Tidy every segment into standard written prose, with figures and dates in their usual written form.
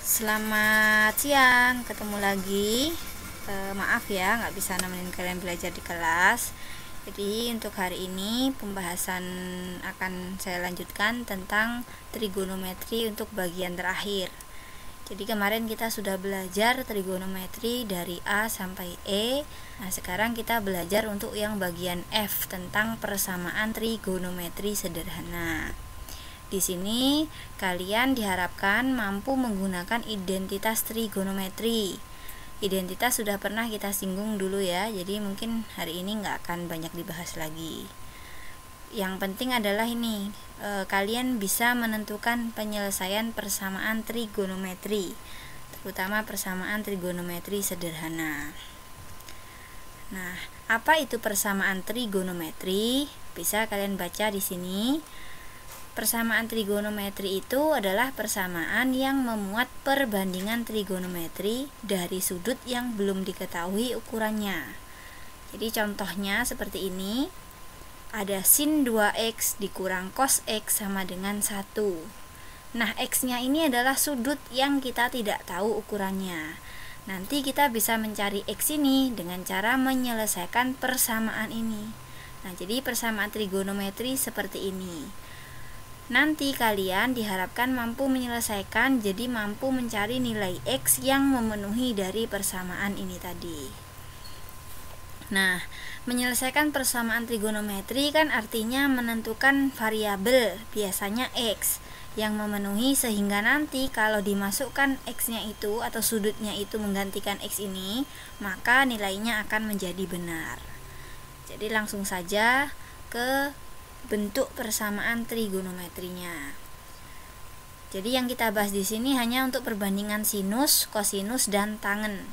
Selamat siang, ketemu lagi. Maaf ya, nggak bisa nemenin kalian belajar di kelas. Jadi untuk hari ini pembahasan akan saya lanjutkan tentang trigonometri untuk bagian terakhir. Jadi kemarin kita sudah belajar trigonometri dari A sampai E. Nah sekarang kita belajar untuk yang bagian F tentang persamaan trigonometri sederhana. Di sini kalian diharapkan mampu menggunakan identitas trigonometri. Identitas sudah pernah kita singgung dulu ya, jadi mungkin hari ini nggak akan banyak dibahas lagi. Yang penting adalah ini, kalian bisa menentukan penyelesaian persamaan trigonometri, terutama persamaan trigonometri sederhana. Nah, apa itu persamaan trigonometri? Bisa kalian baca di sini. Persamaan trigonometri itu adalah persamaan yang memuat perbandingan trigonometri dari sudut yang belum diketahui ukurannya. Jadi contohnya seperti ini. Ada sin 2x dikurang cos x sama dengan 1. Nah, x-nya ini adalah sudut yang kita tidak tahu ukurannya. Nanti kita bisa mencari x ini dengan cara menyelesaikan persamaan ini. Nah, jadi persamaan trigonometri seperti ini. Nanti kalian diharapkan mampu menyelesaikan, jadi mampu mencari nilai X yang memenuhi dari persamaan ini tadi. Nah, menyelesaikan persamaan trigonometri kan artinya menentukan variabel, biasanya X, yang memenuhi sehingga nanti kalau dimasukkan X-nya itu atau sudutnya itu menggantikan X ini, maka nilainya akan menjadi benar. Jadi langsung saja ke bentuk persamaan trigonometrinya. Jadi yang kita bahas di sini hanya untuk perbandingan sinus, kosinus, dan tangen.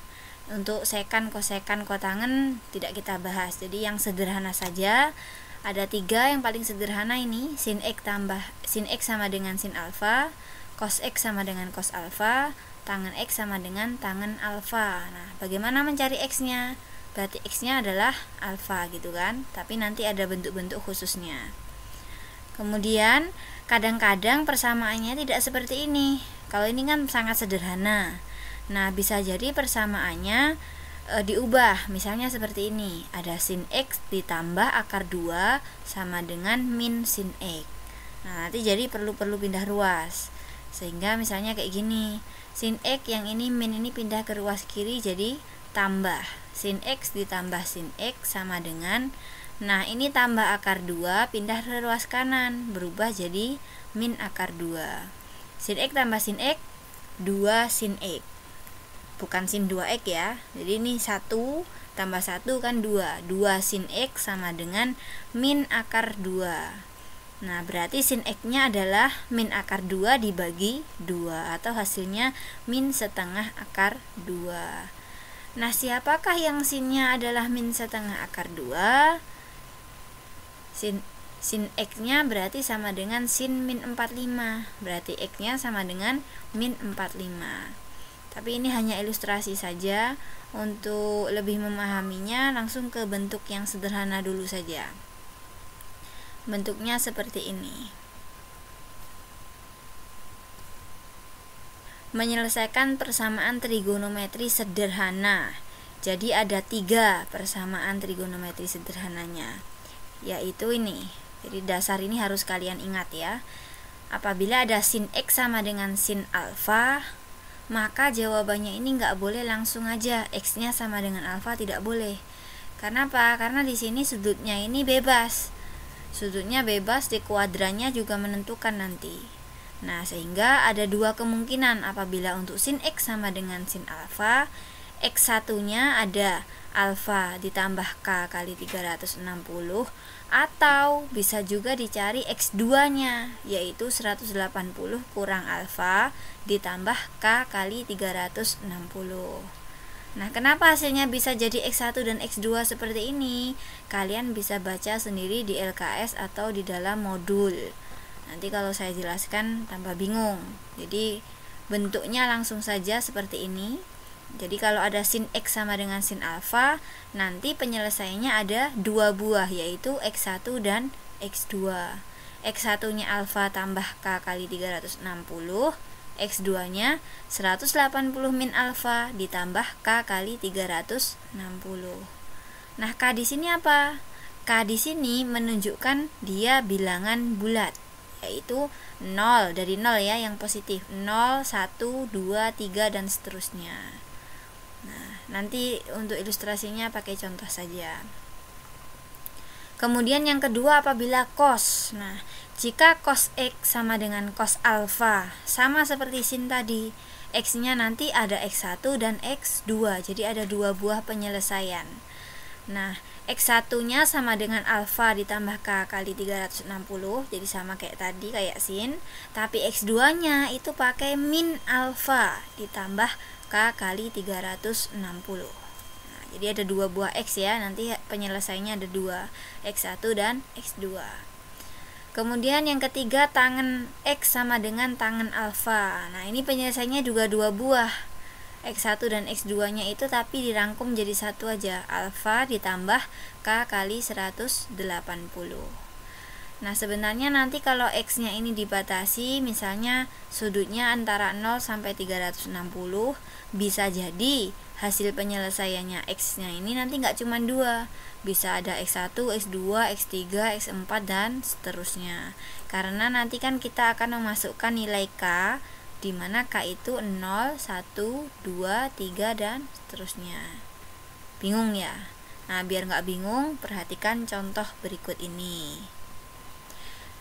Untuk sekan, kosekan, kotangen tidak kita bahas. Jadi yang sederhana saja, ada 3 yang paling sederhana ini, sin x sama dengan sin alfa, cos x sama dengan cos alfa, tangen x sama dengan tangen alfa. Nah, bagaimana mencari x-nya? Berarti x-nya adalah alfa gitu kan, tapi nanti ada bentuk-bentuk khususnya. Kemudian kadang-kadang persamaannya tidak seperti ini. Kalau ini kan sangat sederhana. Nah, bisa jadi persamaannya diubah. Misalnya seperti ini. Ada sin x ditambah akar 2 sama dengan min sin x. Nah, nanti jadi perlu pindah ruas. Sehingga misalnya kayak gini. Sin x yang ini min ini pindah ke ruas kiri jadi tambah. Sin x ditambah sin x sama dengan, nah ini tambah akar 2 pindah ke ruas kanan, berubah jadi min akar 2. Sin x tambah sin x 2 sin x, bukan sin 2x ya. Jadi ini 1 tambah 1 kan 2 sin x sama dengan min akar 2. Nah berarti sin x nya adalah min akar 2 dibagi 2, atau hasilnya min setengah akar 2. Nah, siapakah yang sinnya adalah min setengah akar 2? Sin x-nya berarti sama dengan sin min 45. Berarti x-nya sama dengan min 45. Tapi ini hanya ilustrasi saja. Untuk lebih memahaminya, langsung ke bentuk yang sederhana dulu saja. Bentuknya seperti ini. Menyelesaikan persamaan trigonometri sederhana. Jadi ada 3 persamaan trigonometri sederhananya, yaitu ini. Jadi dasar ini harus kalian ingat ya. Apabila ada sin x sama dengan sin alfa, maka jawabannya ini nggak boleh langsung aja x-nya sama dengan alfa, tidak boleh. Karena apa? Karena di sini sudutnya ini bebas. Sudutnya bebas, di kuadrannya juga menentukan nanti. Nah, sehingga ada 2 kemungkinan apabila untuk sin x sama dengan sin alfa. X1-nya ada alfa ditambah k kali 360, atau bisa juga dicari x2-nya, yaitu 180 kurang alfa ditambah k kali 360. Nah, kenapa hasilnya bisa jadi x1 dan x2 seperti ini? Kalian bisa baca sendiri di LKS atau di dalam modul. Nanti kalau saya jelaskan tambah bingung. Jadi bentuknya langsung saja seperti ini. Jadi kalau ada sin x sama dengan sin alfa, nanti penyelesaiannya ada 2 buah, yaitu x1 dan x2. X1 nya alfa tambah k kali 360, X2 nya 180 min alfa ditambah K kali 360. Nah, K di sini apa? K di sini menunjukkan dia bilangan bulat, yaitu 0, dari 0 ya, yang positif, 0, 1, 2, 3 dan seterusnya. Nah, nanti untuk ilustrasinya pakai contoh saja. Kemudian yang kedua, apabila cos. Nah, jika cos X sama dengan cos alfa, sama seperti sin tadi, X-nya nanti ada X1 dan X2, jadi ada dua buah penyelesaian. Nah, X1-nya sama dengan alfa ditambah K kali 360, jadi sama kayak tadi, kayak sin. Tapi X2-nya itu pakai min alfa ditambah K kali 360. Jadi ada dua buah X ya, nanti penyelesaiannya ada dua, X1 dan X2. Kemudian yang ketiga, tangen X sama dengan tangen alfa. Nah, ini penyelesaiannya juga dua buah, X1 dan X2 nya itu, tapi dirangkum jadi satu aja, alfa ditambah K kali 180. Nah, sebenarnya nanti kalau X nya ini dibatasi, misalnya sudutnya antara 0 sampai 360, bisa jadi hasil penyelesaiannya X nya ini nanti nggak cuma dua, bisa ada X1, X2, X3, X4 dan seterusnya, karena nanti kan kita akan memasukkan nilai K, di mana K itu 0, 1, 2, 3 dan seterusnya. Bingung ya? Nah, biar nggak bingung, perhatikan contoh berikut ini.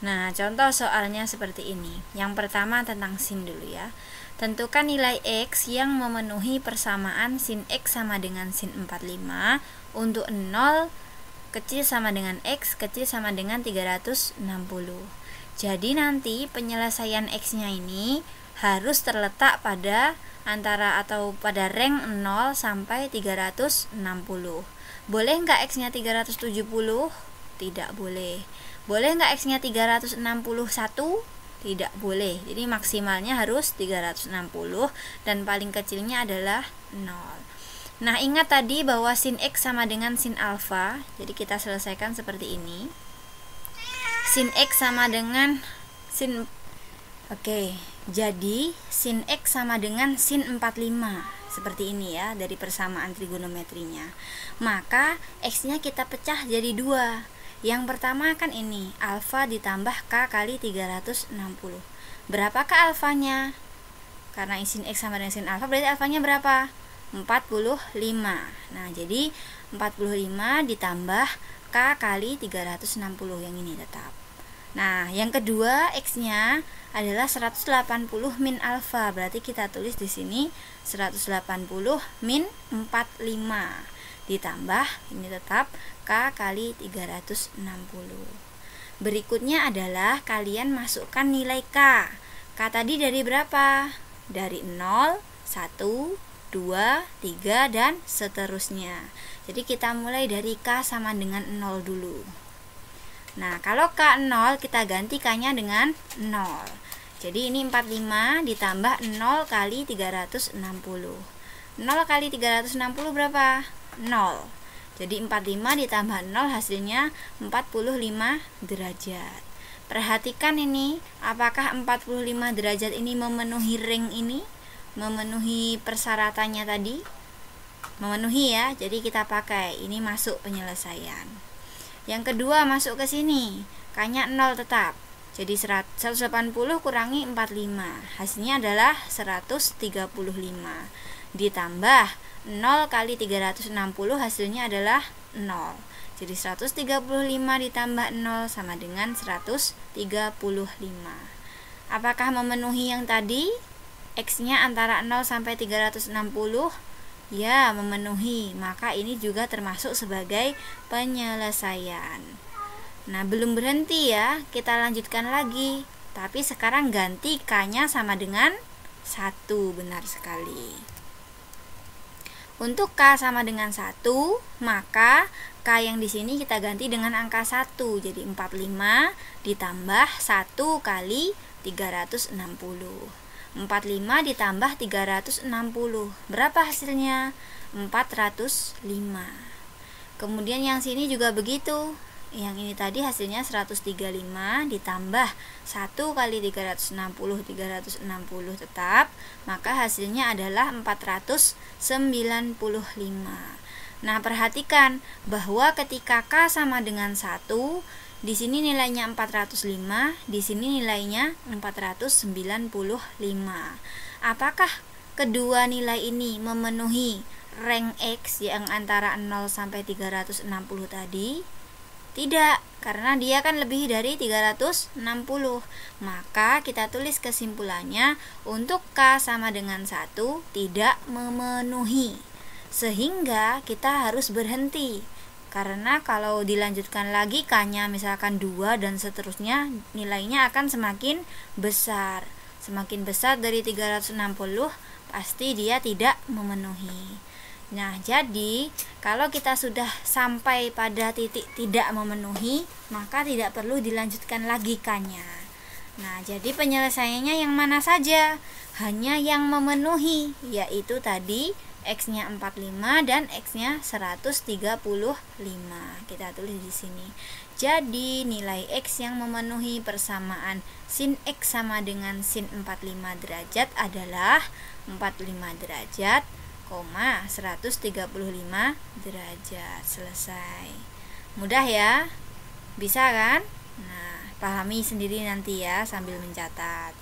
Nah, contoh soalnya seperti ini. Yang pertama tentang sin dulu ya. Tentukan nilai X yang memenuhi persamaan sin X sama dengan sin 45 untuk 0 kecil sama dengan X kecil sama dengan 360. Jadi nanti penyelesaian X-nya ini harus terletak pada antara atau pada rank 0 sampai 360. Boleh nggak X-nya 370? Tidak boleh. Boleh nggak X-nya 361? Tidak boleh. Jadi maksimalnya harus 360 dan paling kecilnya adalah 0. Nah, ingat tadi bahwa sin X sama dengan sin alfa. Jadi kita selesaikan seperti ini. Sin X sama dengan sin jadi sin X sama dengan sin 45. Seperti ini ya, dari persamaan trigonometrinya. Maka X-nya kita pecah jadi dua. Yang pertama kan ini, alfa ditambah K kali 360. Berapakah alfanya? Karena sin X sama dengan sin alfa, berarti alfanya berapa? 45. Nah, jadi 45 ditambah K kali 360, yang ini tetap. Nah, yang kedua, X-nya adalah 180 min alfa. Berarti kita tulis di sini 180 min 45 ditambah ini tetap K kali 360. Berikutnya adalah kalian masukkan nilai K. K tadi dari berapa? Dari 0, 1, 2, 3 dan seterusnya. Jadi kita mulai dari K sama dengan 0 dulu. Nah, kalau K 0 kita ganti K-nya dengan 0. Jadi ini 45 ditambah 0 kali 360. 0 kali 360 berapa? 0. Jadi 45 ditambah 0 hasilnya 45 derajat. Perhatikan ini, apakah 45 derajat ini memenuhi ring ini? Memenuhi persyaratannya tadi? Memenuhi ya, jadi kita pakai. Ini masuk penyelesaian. Yang kedua masuk ke sini, K-nya 0 tetap. Jadi 180 kurangi 45, hasilnya adalah 135. Ditambah 0 kali 360 hasilnya adalah 0. Jadi 135 ditambah 0 sama dengan 135. Apakah memenuhi yang tadi? X-nya antara 0 sampai 360? Ya, memenuhi. Maka ini juga termasuk sebagai penyelesaian. Nah, belum berhenti ya. Kita lanjutkan lagi. Tapi sekarang ganti K-nya sama dengan 1. Benar sekali. Untuk K sama dengan 1, maka K yang di sini kita ganti dengan angka 1. Jadi 45 ditambah 1 kali 360. 45 ditambah 360. Berapa hasilnya? 405. Kemudian yang sini juga begitu. yang ini tadi hasilnya 135 ditambah 1 kali 360 tetap, maka hasilnya adalah 495. Nah, perhatikan bahwa ketika K sama dengan 1, di sini nilainya 405, di sini nilainya 495. Apakah kedua nilai ini memenuhi rank X yang antara 0 sampai 360 tadi? Tidak, karena dia kan lebih dari 360. Maka kita tulis kesimpulannya untuk K sama dengan 1 tidak memenuhi. Sehingga kita harus berhenti. Karena kalau dilanjutkan lagi K-nya misalkan 2 dan seterusnya, nilainya akan semakin besar. Semakin besar dari 360, pasti dia tidak memenuhi. Nah, jadi kalau kita sudah sampai pada titik tidak memenuhi, maka tidak perlu dilanjutkan lagi K-nya. Nah, jadi penyelesaiannya yang mana saja? Hanya yang memenuhi, yaitu tadi X-nya 45 dan X-nya 135. Kita tulis di sini. Jadi, nilai X yang memenuhi persamaan sin X sama dengan sin 45 derajat adalah 45 derajat, 135 derajat. Selesai. Mudah ya? Bisa kan? Nah, pahami sendiri nanti ya sambil mencatat.